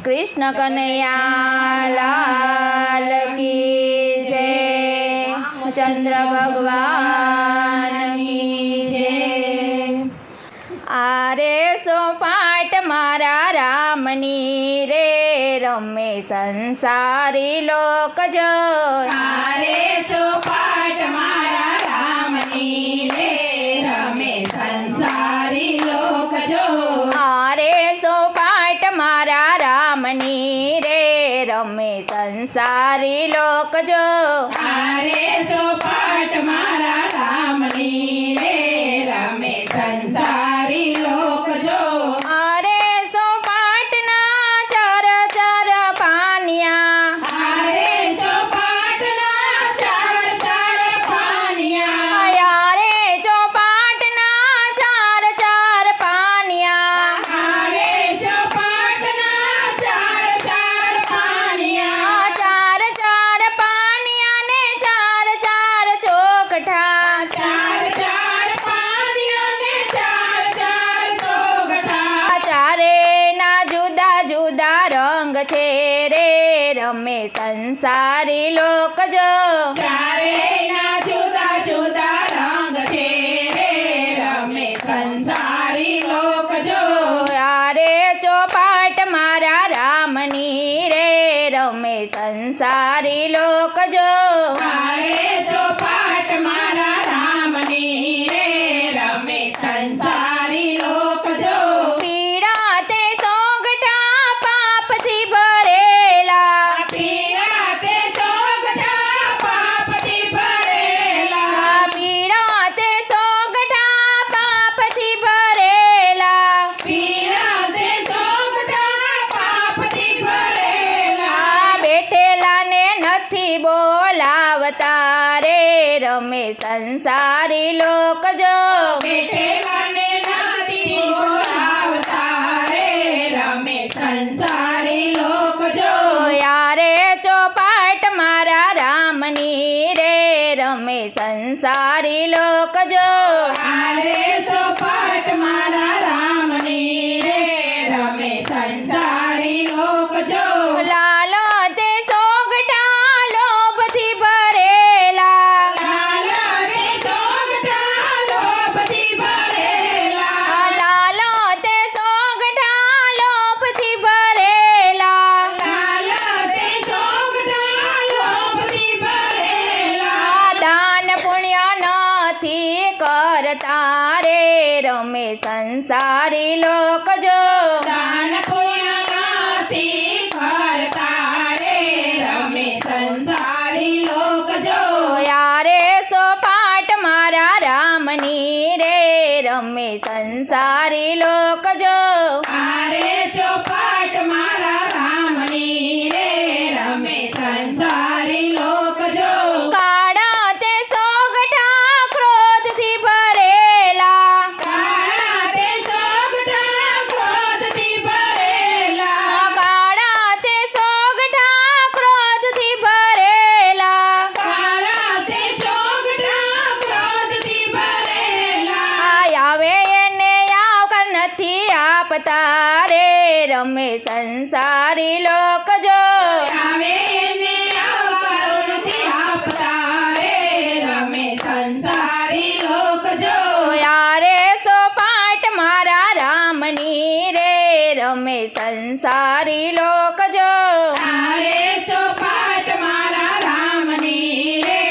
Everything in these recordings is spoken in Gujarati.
कृष्ण कन्हैया लाल की जय। चंद्र भगवान की जय। आरे सो पाट मारा रामनी रे रमे संसारी लोक जो। आरे सो पाट मारा रामनी रे रमे संसारी लोक जो। आरे सो पाट मारा रामनी रे रमे संसारी लोक जो। आरे सो पाट मारा रामनी रे रमे संसारी लोक जो। आरे सो पाटना चार चार पानिया। आरे सो पाटना चार चार पानिया। आरे जो पाटना चार चार पानिया। आरे सो पाटना चार चार पानिया। चार चार पानिया ने चार चार चोकठा। चार चार पानिया ने चार चार चोगठा। चारे ना जुदा जुदा रंग छे रे रमे संसारी लोक जो। चारे ना जुदा जुदा रंग छे रे रमे संसारी लोक जो। यारे चौपाट मारा रामनी रे रमे संसारी लोक जो। आरे जो पाट मारा रामनी रे रमे संसारी लोक जो। पीड़ा ते सोगठा पाप थी भरेला। पीड़ा ते चोगठा पाप थी भरेला। पीड़ा ते सोगठा पाप थी भरेला। पीड़ा ते चोगठा पाप थी भरेला। બેઠેલા ને નથી બોલાવતા રે રમે સંસારી લોક જો। બેઠેલા ને નથી બોલાવતા રે રમે સંસારી લોક જો। યારે ચોપાટ મારા રામની રે રમે સંસારી લોક જો। આરે ચોપાટ મારા રામની રે રમે સંસારી લોક જો। લાલો તે સોગઠા લોભથી ભરેલા। લાલ રે ચોગઠા લોભથી ભરેલા। લાલો તે સોગઠા લોભથી ભરેલા। લાલ તે ચોગઠા લોભથી ભરેલા। દાન પુણ્ય નથી કરતા રે રમે સંસારી લોક જો। દાન પુણ્ય નથી કરતા રે રમે સંસારી લોક જો। યારે સો પાટ મારા રામની રે રમે સંસારી લોક જો। આરે ચોપાટ મારા રામની રે રમે સંસારી લોક જો। કાળા તે સોગઠા ક્રોધથી ભરેલા। કાળા તે ચોગઠા ક્રોધથી ભરેલા। કાળા તે સોગઠા ક્રોધથી ભરેલા। કાળા તે ચોગઠા ક્રોધથી ભરેલા। આવે એને આવકાર નથી આપતા રે રમે સંસારી લોક જો। આવે એને આવકારો નથી આપતા રે રમે સંસારી લોક જો। યારે સો પાટ મારા રામની રે રમે સંસારી લોક જો। આરે ચોપાટ મારા રામની રે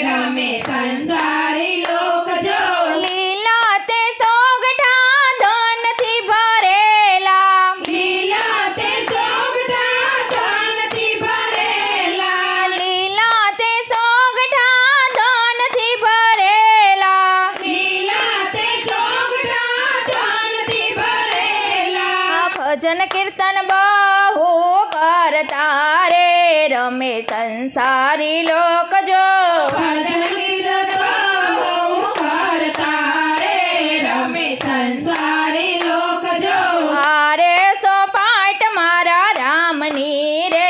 રમે સંસારી લોક જો। લીલા તે સોગઠા ધનથી ભરેલા। લીલા તે ચોગઠા ધનથી ભરેલા। લીલા તે સોગઠા ધનથી ભરેલા। લીલા તે ચોગઠા ધનથી ભરેલા। ભજન કીર્તન બહુ કરતા રે રમે સંસારી લોક જો। ભજન કીર્તન બહુ કરતા રે રમે સંસારી લોક જો। આરે સો પાટ મારા રામની રે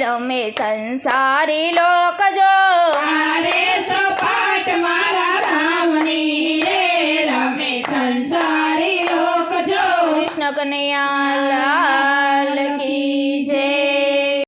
રમે સંસારી લોક